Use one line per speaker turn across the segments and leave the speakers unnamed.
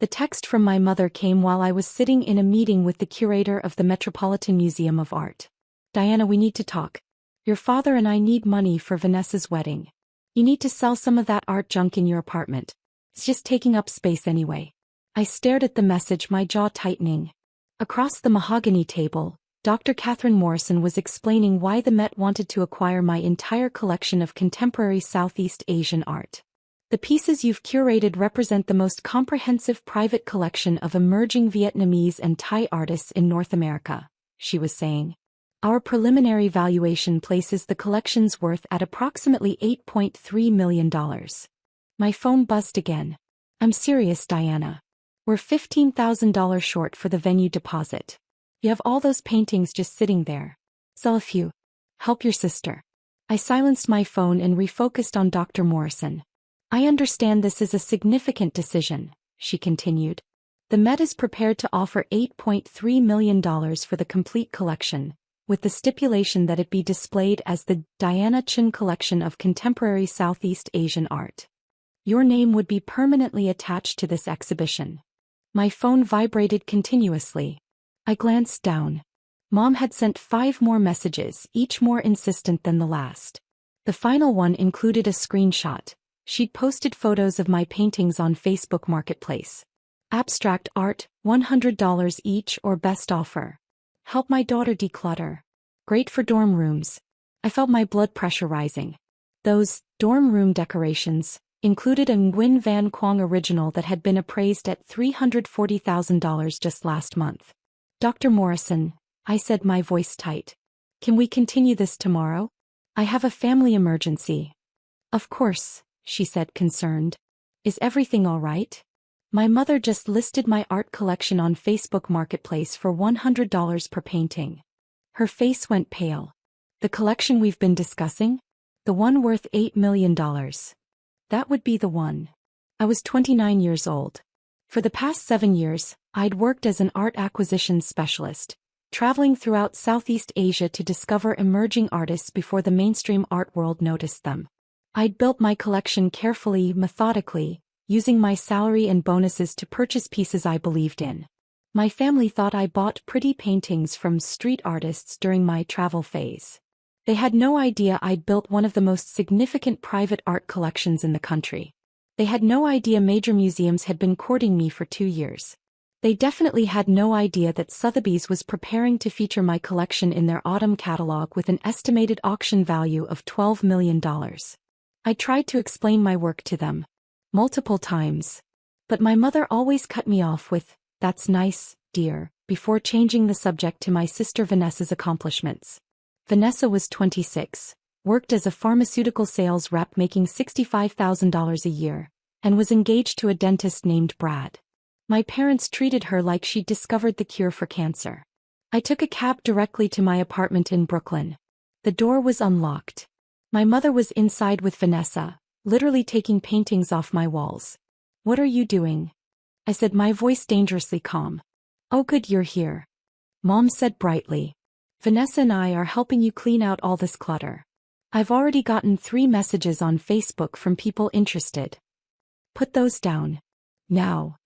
The text from my mother came while I was sitting in a meeting with the curator of the Metropolitan Museum of Art. Diana, we need to talk. Your father and I need money for Vanessa's wedding. You need to sell some of that art junk in your apartment. It's just taking up space anyway. I stared at the message, my jaw tightening. Across the mahogany table, Dr. Catherine Morrison was explaining why the Met wanted to acquire my entire collection of contemporary Southeast Asian art. The pieces you've curated represent the most comprehensive private collection of emerging Vietnamese and Thai artists in North America, she was saying. Our preliminary valuation places the collection's worth at approximately $8.3 million. My phone buzzed again. I'm serious, Diana. We're $15,000 short for the venue deposit. You have all those paintings just sitting there. Sell a few. Help your sister. I silenced my phone and refocused on Dr. Morrison. I understand this is a significant decision, she continued. The Met is prepared to offer $8.3 million for the complete collection, with the stipulation that it be displayed as the Diana Chin Collection of Contemporary Southeast Asian Art. Your name would be permanently attached to this exhibition. My phone vibrated continuously. I glanced down. Mom had sent 5 more messages, each more insistent than the last. The final one included a screenshot. She'd posted photos of my paintings on Facebook Marketplace. Abstract art, $100 each or best offer. Help my daughter declutter. Great for dorm rooms. I felt my blood pressure rising. Those dorm room decorations included a Nguyen Van Quang original that had been appraised at $340,000 just last month. Dr. Morrison, I said, my voice tight. Can we continue this tomorrow? I have a family emergency. Of course, she said, concerned. Is everything all right? My mother just listed my art collection on Facebook Marketplace for $100 per painting. Her face went pale. The collection we've been discussing? The one worth $8 million. That would be the one. I was 29 years old. For the past 7 years, I'd worked as an art acquisition specialist, traveling throughout Southeast Asia to discover emerging artists before the mainstream art world noticed them. I'd built my collection carefully, methodically, using my salary and bonuses to purchase pieces I believed in. My family thought I bought pretty paintings from street artists during my travel phase. They had no idea I'd built one of the most significant private art collections in the country. They had no idea major museums had been courting me for 2 years. They definitely had no idea that Sotheby's was preparing to feature my collection in their autumn catalog with an estimated auction value of $12 million. I tried to explain my work to them multiple times, but my mother always cut me off with, "That's nice, dear," before changing the subject to my sister Vanessa's accomplishments. Vanessa was 26, worked as a pharmaceutical sales rep making $65,000 a year, and was engaged to a dentist named Brad. My parents treated her like she'd discovered the cure for cancer. I took a cab directly to my apartment in Brooklyn. The door was unlocked. My mother was inside with Vanessa, literally taking paintings off my walls. "What are you doing?" I said, my voice dangerously calm. "Oh good, you're here," Mom said brightly. "Vanessa and I are helping you clean out all this clutter. I've already gotten 3 messages on Facebook from people interested. Put those down. Now."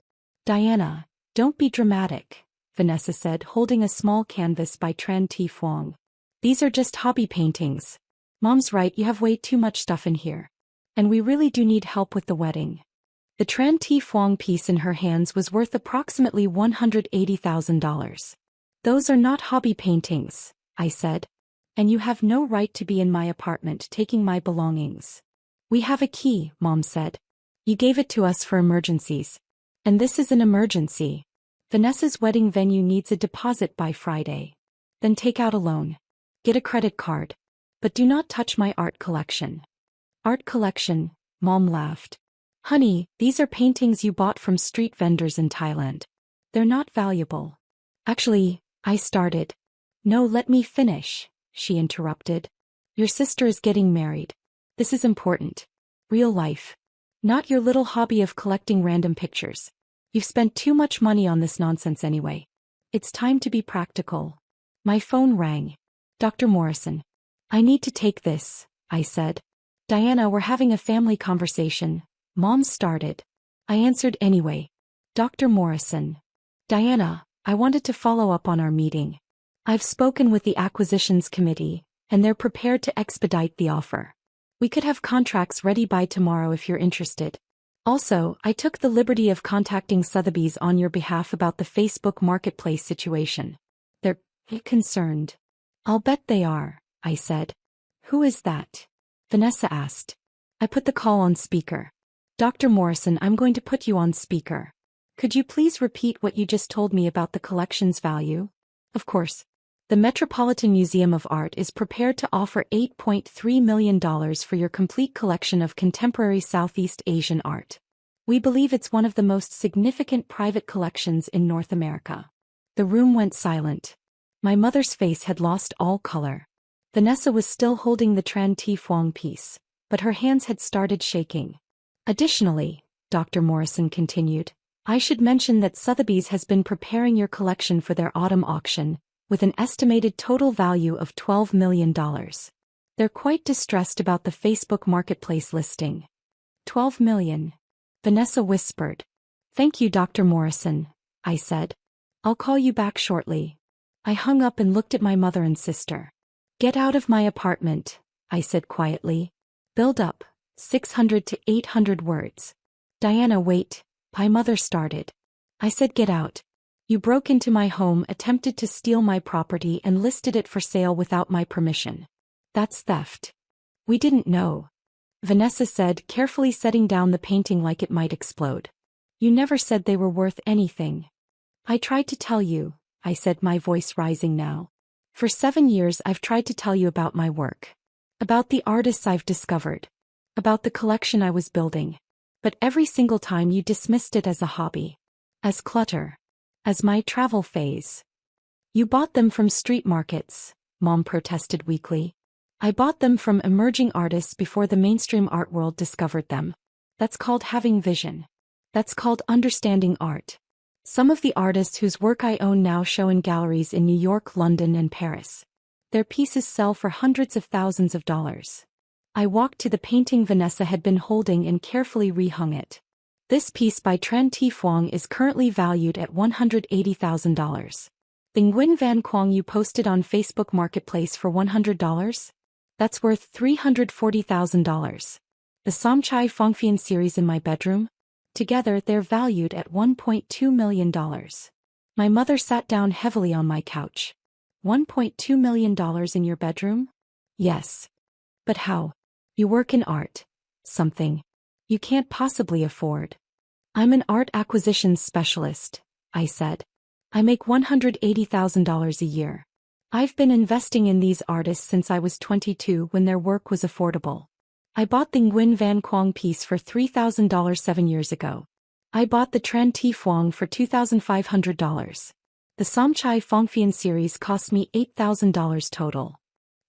"Diana, don't be dramatic," Vanessa said, holding a small canvas by Tran Thi Phuong. "These are just hobby paintings. Mom's right, you have way too much stuff in here. And we really do need help with the wedding." The Tran Thi Phuong piece in her hands was worth approximately $180,000. "Those are not hobby paintings," I said. "And you have no right to be in my apartment taking my belongings." "We have a key," Mom said. "You gave it to us for emergencies. And this is an emergency. Vanessa's wedding venue needs a deposit by Friday. Then take out a loan. Get a credit card. But do not touch my art collection." "Art collection," Mom laughed. "Honey, these are paintings you bought from street vendors in Thailand. They're not valuable." "Actually," I started. "No, let me finish," she interrupted. "Your sister is getting married. This is important. Real life. Not your little hobby of collecting random pictures. You've spent too much money on this nonsense anyway. It's time to be practical." My phone rang. "Dr. Morrison. I need to take this," I said. "Diana, we're having a family conversation," Mom started. I answered anyway. Dr. Morrison. Diana, I wanted to follow up on our meeting. I've spoken with the acquisitions committee, and they're prepared to expedite the offer. We could have contracts ready by tomorrow if you're interested. Also, I took the liberty of contacting Sotheby's on your behalf about the Facebook Marketplace situation. They're concerned. I'll bet they are, I said. Who is that? Vanessa asked. I put the call on speaker. Dr. Morrison, I'm going to put you on speaker. Could you please repeat what you just told me about the collection's value? Of course. The Metropolitan Museum of Art is prepared to offer $8.3 million for your complete collection of contemporary Southeast Asian art. We believe it's one of the most significant private collections in North America. The room went silent. My mother's face had lost all color. Vanessa was still holding the Tran Thi Phuong piece, but her hands had started shaking. Additionally, Dr. Morrison continued, I should mention that Sotheby's has been preparing your collection for their autumn auction, with an estimated total value of $12 million. They're quite distressed about the Facebook Marketplace listing. $12 million. Vanessa whispered. Thank you, Dr. Morrison, I said. I'll call you back shortly. I hung up and looked at my mother and sister. Get out of my apartment, I said quietly. Build up, 600 to 800 words. Diana, wait, my mother started. I said get out. You broke into my home, attempted to steal my property and listed it for sale without my permission. That's theft. We didn't know. Vanessa said, carefully setting down the painting like it might explode. You never said they were worth anything. I tried to tell you, I said, my voice rising now. For 7 years I've tried to tell you about my work. About the artists I've discovered. About the collection I was building. But every single time you dismissed it as a hobby. As clutter. As my travel phase. You bought them from street markets, Mom protested weakly. I bought them from emerging artists before the mainstream art world discovered them. That's called having vision. That's called understanding art. Some of the artists whose work I own now show in galleries in New York, London, and Paris. Their pieces sell for hundreds of thousands of dollars. I walked to the painting Vanessa had been holding and carefully rehung it. This piece by Tran Thi Phuong is currently valued at $180,000. The Nguyen Van Quang you posted on Facebook Marketplace for $100? That's worth $340,000. The Somchai Phongphian series in my bedroom? Together they're valued at $1.2 million. My mother sat down heavily on my couch. $1.2 million in your bedroom? Yes. But how? You work in art. Something you can't possibly afford. I'm an art acquisitions specialist, I said. I make $180,000 a year. I've been investing in these artists since I was 22 when their work was affordable. I bought the Nguyen Van Quang piece for $3,000 7 years ago. I bought the Tran Thi Phuong for $2,500. The Somchai Phongphian series cost me $8,000 total.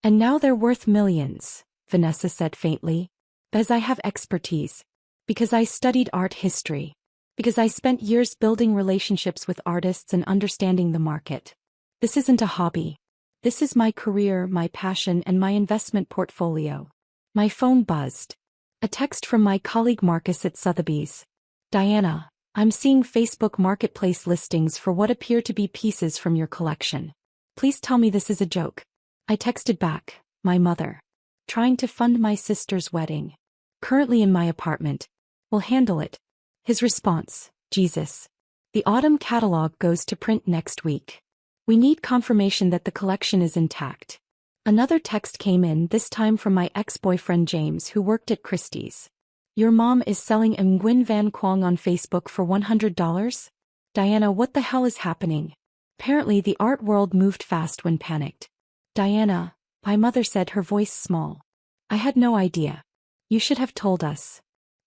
And now they're worth millions, Vanessa said faintly. Because I have expertise. Because I studied art history. Because I spent years building relationships with artists and understanding the market. This isn't a hobby. This is my career, my passion, and my investment portfolio. My phone buzzed. A text from my colleague Marcus at Sotheby's. Diana, I'm seeing Facebook Marketplace listings for what appear to be pieces from your collection. Please tell me this is a joke. I texted back, my mother. Trying to fund my sister's wedding. Currently in my apartment. We'll handle it. His response, Jesus. The autumn catalog goes to print next week. We need confirmation that the collection is intact. Another text came in, this time from my ex-boyfriend James, who worked at Christie's. Your mom is selling a Nguyen Van Quang on Facebook for $100? Diana, what the hell is happening? Apparently the art world moved fast when panicked. Diana, my mother said, her voice small. I had no idea. You should have told us.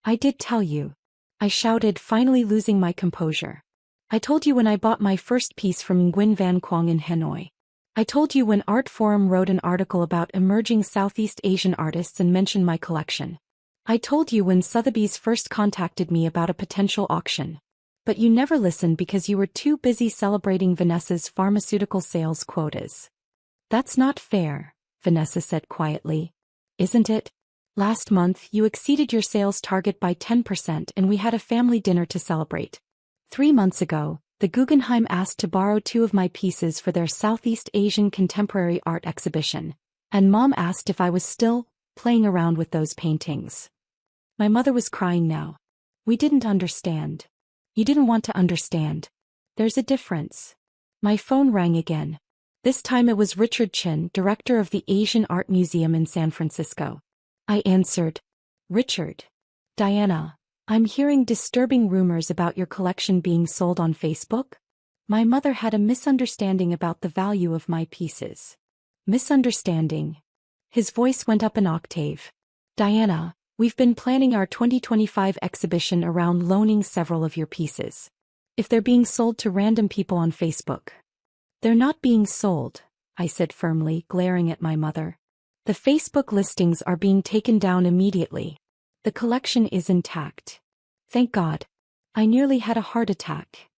I did tell you. I shouted, finally losing my composure. I told you when I bought my first piece from Nguyen Van Quang in Hanoi. I told you when Art Forum wrote an article about emerging Southeast Asian artists and mentioned my collection. I told you when Sotheby's first contacted me about a potential auction. But you never listened because you were too busy celebrating Vanessa's pharmaceutical sales quotas. That's not fair, Vanessa said quietly. Isn't it? Last month you exceeded your sales target by 10% and we had a family dinner to celebrate. 3 months ago, the Guggenheim asked to borrow 2 of my pieces for their Southeast Asian contemporary art exhibition, and Mom asked if I was still playing around with those paintings. My mother was crying now. We didn't understand. You didn't want to understand. There's a difference. My phone rang again. This time it was Richard Chin, director of the Asian Art Museum in San Francisco. I answered. Richard. Diana, I'm hearing disturbing rumors about your collection being sold on Facebook. My mother had a misunderstanding about the value of my pieces. Misunderstanding. His voice went up an octave. Diana, we've been planning our 2025 exhibition around loaning several of your pieces. If they're being sold to random people on Facebook. They're not being sold, I said firmly, glaring at my mother. The Facebook listings are being taken down immediately. The collection is intact. Thank God. I nearly had a heart attack.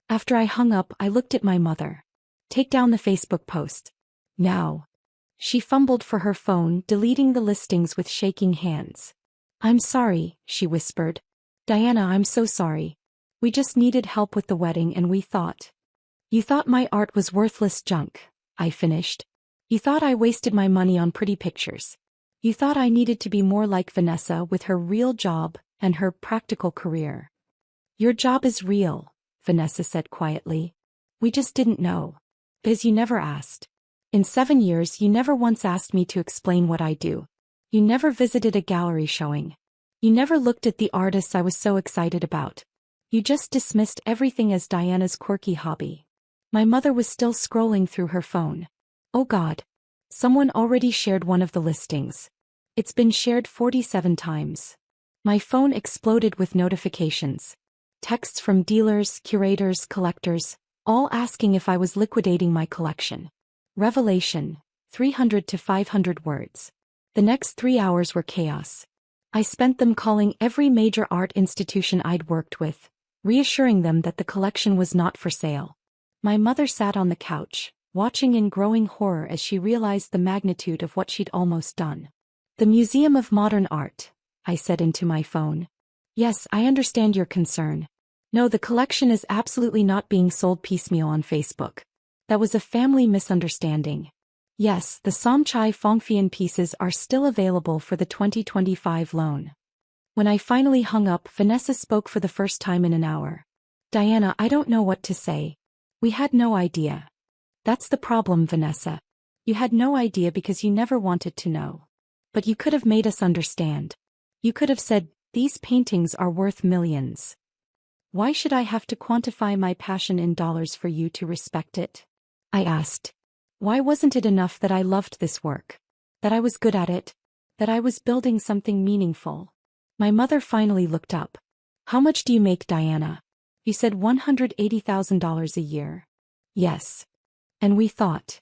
After I hung up, I looked at my mother. Take down the Facebook post. Now. She fumbled for her phone, deleting the listings with shaking hands. I'm sorry, she whispered. Diana, I'm so sorry. We just needed help with the wedding and we thought. You thought my art was worthless junk, I finished. You thought I wasted my money on pretty pictures. You thought I needed to be more like Vanessa with her real job and her practical career. Your job is real, Vanessa said quietly. We just didn't know. Because you never asked. In 7 years you never once asked me to explain what I do. You never visited a gallery showing. You never looked at the artists I was so excited about. You just dismissed everything as Diana's quirky hobby. My mother was still scrolling through her phone. Oh God. Someone already shared one of the listings. It's been shared 47 times. My phone exploded with notifications. Texts from dealers, curators, collectors, all asking if I was liquidating my collection. Revelation, 300 to 500 words. The next 3 hours were chaos. I spent them calling every major art institution I'd worked with, reassuring them that the collection was not for sale. My mother sat on the couch, watching in growing horror as she realized the magnitude of what she'd almost done. The Museum of Modern Art, I said into my phone. Yes, I understand your concern. No, the collection is absolutely not being sold piecemeal on Facebook. That was a family misunderstanding. Yes, the Somchai Phongphian pieces are still available for the 2025 loan. When I finally hung up, Vanessa spoke for the first time in an hour. Diana, I don't know what to say. We had no idea. That's the problem, Vanessa. You had no idea because you never wanted to know. But you could have made us understand. You could have said, these paintings are worth millions. Why should I have to quantify my passion in dollars for you to respect it? I asked. Why wasn't it enough that I loved this work? That I was good at it? That I was building something meaningful? My mother finally looked up. How much do you make, Diana? You said $180,000 a year. Yes. And we thought.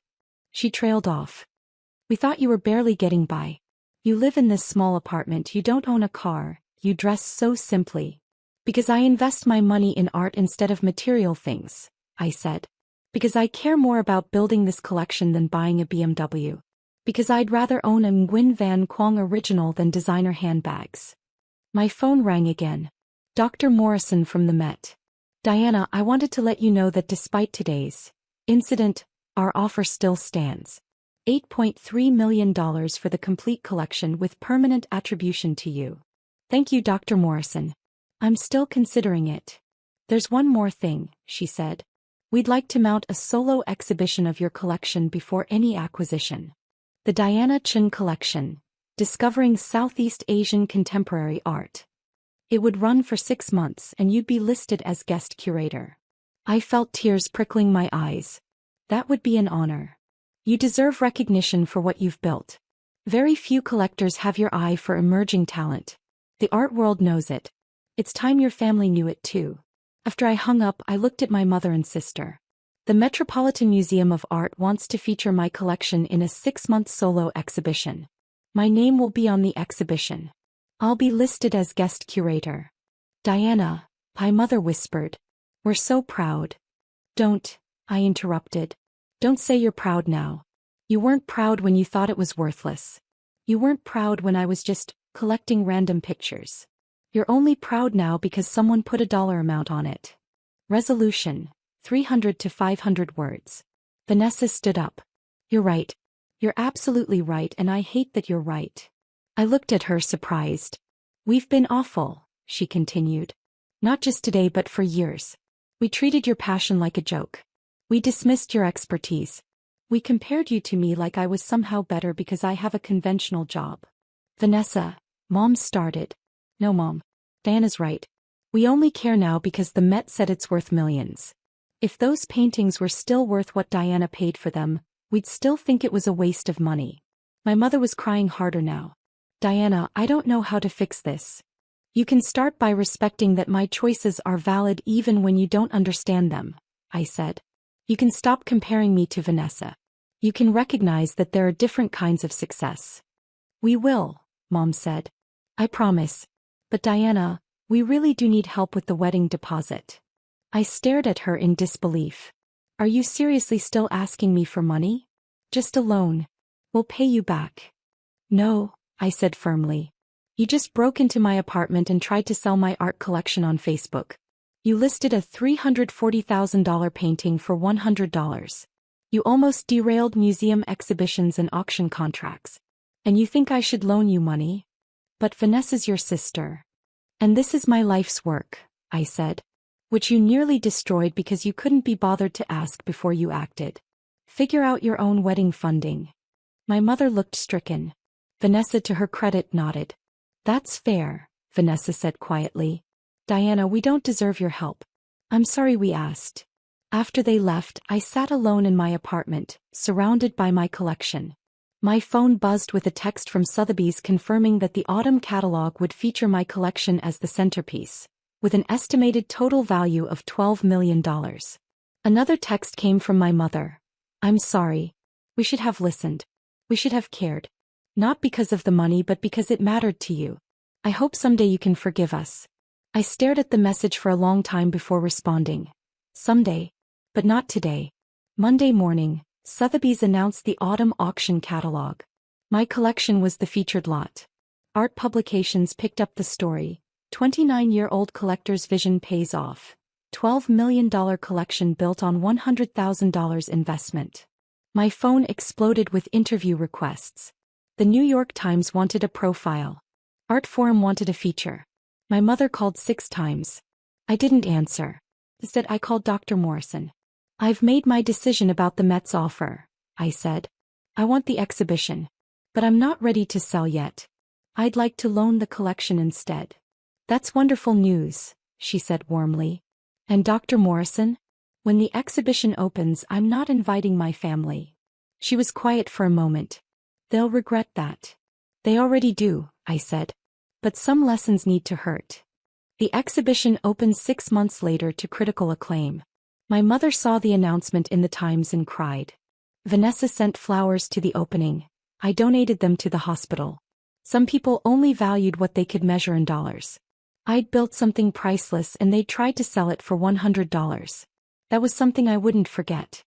She trailed off. We thought you were barely getting by. You live in this small apartment, you don't own a car, you dress so simply. Because I invest my money in art instead of material things, I said. Because I care more about building this collection than buying a BMW. Because I'd rather own a Nguyen Van Quang original than designer handbags. My phone rang again. Dr. Morrison from the Met. Diana, I wanted to let you know that despite today's incident, our offer still stands. $8.3 million for the complete collection with permanent attribution to you. Thank you, Dr. Morrison. I'm still considering it. There's one more thing, she said. We'd like to mount a solo exhibition of your collection before any acquisition. The Diana Chin Collection, Discovering Southeast Asian Contemporary Art. It would run for 6 months and you'd be listed as guest curator. I felt tears prickling my eyes. That would be an honor. You deserve recognition for what you've built. Very few collectors have your eye for emerging talent. The art world knows it. It's time your family knew it too. After I hung up, I looked at my mother and sister. The Metropolitan Museum of Art wants to feature my collection in a 6-month solo exhibition. My name will be on the exhibition. I'll be listed as guest curator. Diana, my mother whispered. We're so proud. Don't, I interrupted. Don't say you're proud now. You weren't proud when you thought it was worthless. You weren't proud when I was just collecting random pictures. You're only proud now because someone put a dollar amount on it. Resolution: 300 to 500 words. Vanessa stood up. You're right. You're absolutely right, and I hate that you're right. I looked at her surprised. We've been awful, she continued. Not just today but for years. We treated your passion like a joke. We dismissed your expertise. We compared you to me like I was somehow better because I have a conventional job. Vanessa, Mom started. No, Mom. Diana's right. We only care now because the Met said it's worth millions. If those paintings were still worth what Diana paid for them, we'd still think it was a waste of money. My mother was crying harder now. Diana, I don't know how to fix this. You can start by respecting that my choices are valid even when you don't understand them, I said. You can stop comparing me to Vanessa. You can recognize that there are different kinds of success. We will, Mom said. I promise. But Diana, we really do need help with the wedding deposit. I stared at her in disbelief. Are you seriously still asking me for money? Just a loan. We'll pay you back. No, I said firmly. You just broke into my apartment and tried to sell my art collection on Facebook. You listed a $340,000 painting for $100. You almost derailed museum exhibitions and auction contracts. And you think I should loan you money? But Vanessa's your sister. And this is my life's work, I said. Which you nearly destroyed because you couldn't be bothered to ask before you acted. Figure out your own wedding funding. My mother looked stricken. Vanessa, to her credit, nodded. That's fair, Vanessa said quietly. Diana, we don't deserve your help. I'm sorry we asked. After they left, I sat alone in my apartment, surrounded by my collection. My phone buzzed with a text from Sotheby's confirming that the autumn catalog would feature my collection as the centerpiece, with an estimated total value of $12 million. Another text came from my mother. I'm sorry. We should have listened. We should have cared. Not because of the money but because it mattered to you. I hope someday you can forgive us. I stared at the message for a long time before responding. Someday. But not today. Monday morning, Sotheby's announced the autumn auction catalog. My collection was the featured lot. Art Publications picked up the story. 29-year-old collector's vision pays off. $12 million collection built on $100,000 investment. My phone exploded with interview requests. The New York Times wanted a profile. Art Forum wanted a feature. My mother called 6 times. I didn't answer. Instead, I called Dr. Morrison. I've made my decision about the Met's offer, I said. I want the exhibition. But I'm not ready to sell yet. I'd like to loan the collection instead. That's wonderful news, she said warmly. And Dr. Morrison? When the exhibition opens, I'm not inviting my family. She was quiet for a moment. They'll regret that. They already do, I said. But some lessons need to hurt. The exhibition opened 6 months later to critical acclaim. My mother saw the announcement in the Times and cried. Vanessa sent flowers to the opening. I donated them to the hospital. Some people only valued what they could measure in dollars. I'd built something priceless and they tried to sell it for $100. That was something I wouldn't forget.